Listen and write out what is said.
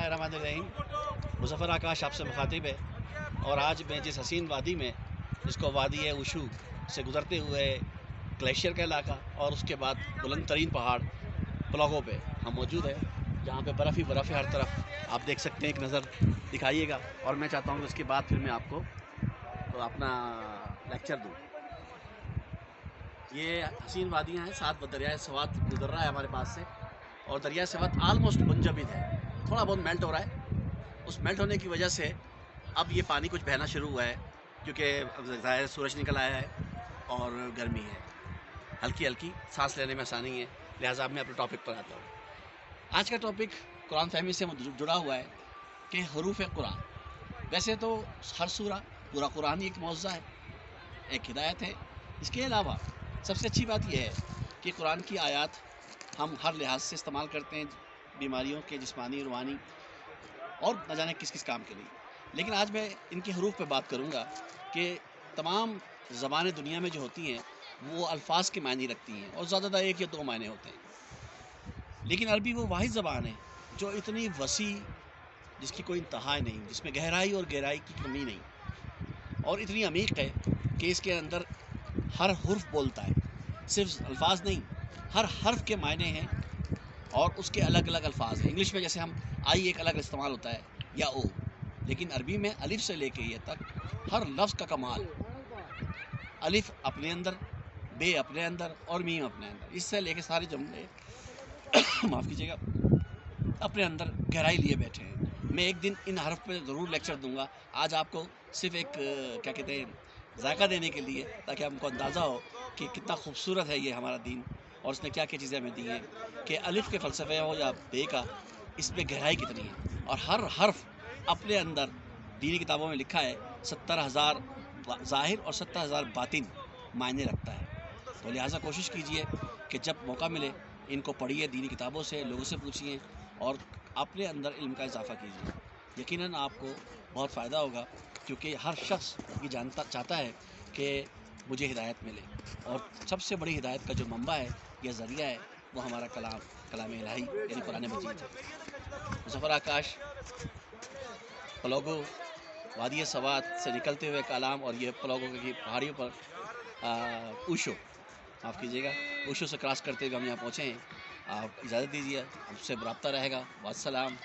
बिस्मिल्लाहिर्रहमानिर्रहीम। मुज़फ़्फ़र आकाश आपसे मुखातिब है और आज मैं जिस हसीन वादी में, जिसको वादी उशू से गुज़रते हुए ग्लेशियर का इलाका और उसके बाद बुलंद तरीन पहाड़ प्लागो पे हम मौजूद हैं, जहाँ पे बर्फ़ ही बर्फ़ है हर तरफ। आप देख सकते हैं, एक नज़र दिखाइएगा और मैं चाहता हूँ कि उसके बाद फिर मैं आपको तो अपना लेक्चर दूँ। ये हसीन वादियाँ हैं, साथ दरिया सवात गुजर रहा है हमारे पास से और दरिया सवात आलमोस्ट मुंजमद है, थोड़ा बहुत मेल्ट हो रहा है। उस मेल्ट होने की वजह से अब ये पानी कुछ बहना शुरू हुआ है, क्योंकि अब ज़ाहिर सूरज निकल आया है और गर्मी है, हल्की हल्की सांस लेने में आसानी है। लिहाजा मैं अपने टॉपिक पर आता हूँ। आज का टॉपिक कुरान फहमी से जुड़ा हुआ है कि हरूफ कुरान। वैसे तो हर सूरा पूरा कुरान ही एक मौज़ा है, एक हिदायत है। इसके अलावा सबसे अच्छी बात यह है कि कुरान की आयत हम हर लिहाज से इस्तेमाल करते हैं, बीमारियों के, जिस्मानी, रूहानी और न जाने किस किस काम के लिए। लेकिन आज मैं इनके हरूफ पे बात करूँगा कि तमाम ज़बानें दुनिया में जो होती हैं वो अल्फाज के मायने रखती हैं और ज़्यादा एक या दो मायने होते हैं। लेकिन अरबी वो वाहिद ज़बान है जो इतनी वसी, जिसकी कोई इंतहा नहीं, जिसमें गहराई और गहराई की कमी नहीं, और इतनी अमीक है कि इसके अंदर हर हुर्फ बोलता है, सिर्फ अल्फाज नहीं, हर हर्फ के मायने हैं और उसके अलग अलग अल्फाज हैं। इंग्लिश में जैसे हम आई एक अलग इस्तेमाल होता है या ओ, लेकिन अरबी में अलिफ से लेके ये तक हर लफ्ज़ का कमाल। अलिफ अपने अंदर, बे अपने अंदर और मीम अपने अंदर, इससे लेके सारे जुमले माफ़ कीजिएगा, अपने अंदर गहराई लिए बैठे हैं। मैं एक दिन इन हर्फ पे ज़रूर लेक्चर दूंगा। आज आपको सिर्फ एक क्या कहते हैं, जायका देने के लिए, ताकि हमको अंदाज़ा हो कि कितना खूबसूरत है ये हमारा दीन और इसने क्या क्या चीज़ें हमें दी हैं, कि अलिफ के फ़लसफ़े हो या बे का, इसमें गहराई कितनी है। और हर हर्फ अपने अंदर दीनी किताबों में लिखा है 70,000 ज़ाहिर और 70,000 बातिन मायने रखता है। तो लिहाजा कोशिश कीजिए कि जब मौका मिले इनको पढ़िए, दीनी किताबों से, लोगों से पूछिए और अपने अंदर इल्म का इजाफ़ा कीजिए। यकीनन आपको बहुत फ़ायदा होगा, क्योंकि हर शख्स ये जानता चाहता है कि मुझे हिदायत मिले, और सबसे बड़ी हिदायत का जो मंबा है या ज़रिया है वो हमारा कलाम इलाही यानी कुरान मजीद है। मुज़फ़्फ़र आकाश, प्लागो वादी सवात से निकलते हुए कलाम और ये प्लागो की पहाड़ियों पर ऊशो, माफ़ कीजिएगा, ऊशो से क्रॉस करते हुए हम यहाँ पहुँचे हैं। आप इजाज़त दीजिए, हमसे रब्ता रहेगा। वस्सलाम।